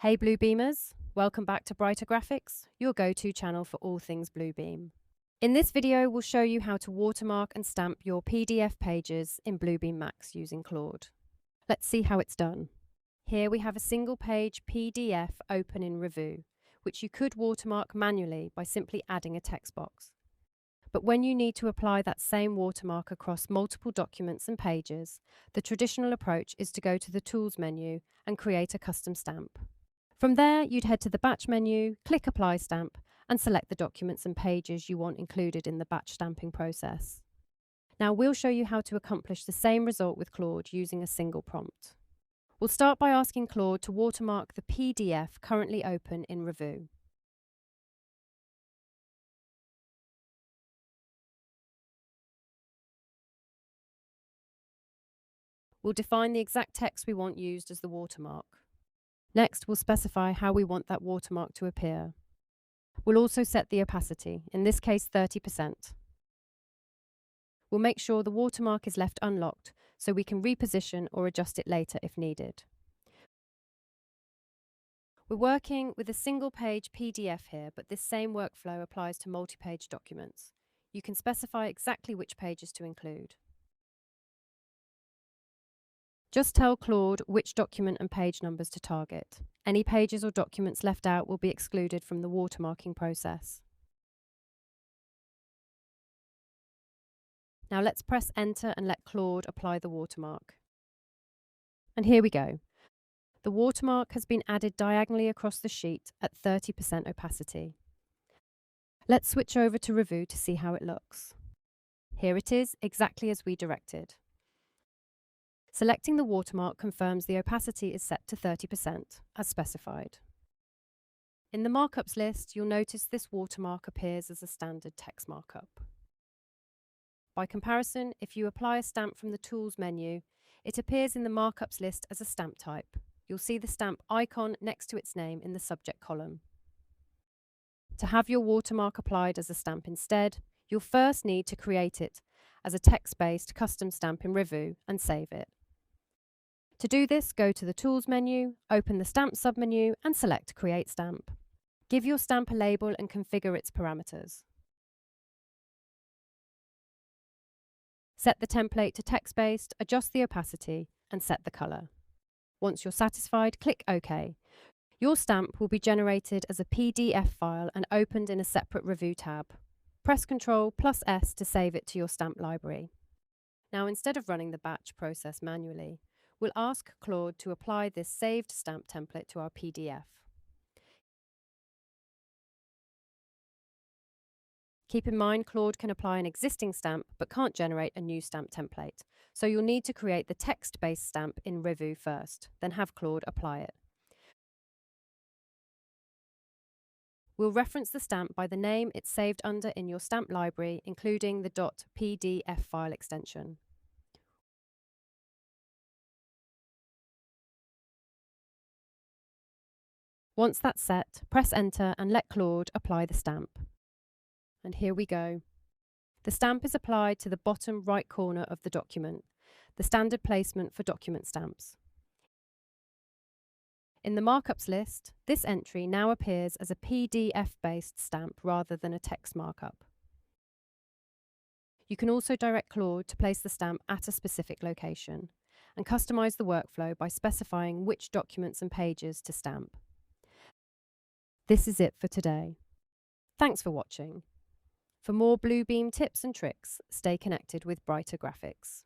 Hey Bluebeamers, welcome back to Brighter Graphics, your go-to channel for all things Bluebeam. In this video, we'll show you how to watermark and stamp your PDF pages in Bluebeam Max using Claude. Let's see how it's done. Here we have a single page PDF open in Review, which you could watermark manually by simply adding a text box. But when you need to apply that same watermark across multiple documents and pages, the traditional approach is to go to the Tools menu and create a custom stamp. From there, you'd head to the Batch menu, click Apply Stamp, and select the documents and pages you want included in the batch stamping process. Now we'll show you how to accomplish the same result with Claude using a single prompt. We'll start by asking Claude to watermark the PDF currently open in Review. We'll define the exact text we want used as the watermark. Next, we'll specify how we want that watermark to appear. We'll also set the opacity, in this case 30%. We'll make sure the watermark is left unlocked so we can reposition or adjust it later if needed. We're working with a single page PDF here, but this same workflow applies to multi-page documents. You can specify exactly which pages to include. Just tell Claude which document and page numbers to target. Any pages or documents left out will be excluded from the watermarking process. Now let's press Enter and let Claude apply the watermark. And here we go. The watermark has been added diagonally across the sheet at 30% opacity. Let's switch over to Review to see how it looks. Here it is, exactly as we directed. Selecting the watermark confirms the opacity is set to 30%, as specified. In the markups list, you'll notice this watermark appears as a standard text markup. By comparison, if you apply a stamp from the Tools menu, it appears in the markups list as a stamp type. You'll see the stamp icon next to its name in the subject column. To have your watermark applied as a stamp instead, you'll first need to create it as a text-based custom stamp in Review and save it. To do this, go to the Tools menu, open the Stamp submenu and select Create Stamp. Give your stamp a label and configure its parameters. Set the template to text-based, adjust the opacity and set the colour. Once you're satisfied, click OK. Your stamp will be generated as a PDF file and opened in a separate Review tab. Press Ctrl+S to save it to your stamp library. Now, instead of running the batch process manually, we'll ask Claude to apply this saved stamp template to our PDF. Keep in mind, Claude can apply an existing stamp but can't generate a new stamp template, so you'll need to create the text-based stamp in Review first, then have Claude apply it. We'll reference the stamp by the name it's saved under in your stamp library, including the .pdf file extension. Once that's set, press Enter and let Claude apply the stamp. And here we go. The stamp is applied to the bottom right corner of the document, the standard placement for document stamps. In the markups list, this entry now appears as a PDF-based stamp rather than a text markup. You can also direct Claude to place the stamp at a specific location and customize the workflow by specifying which documents and pages to stamp. This is it for today. Thanks for watching. For more Bluebeam tips and tricks, stay connected with Brighter Graphics.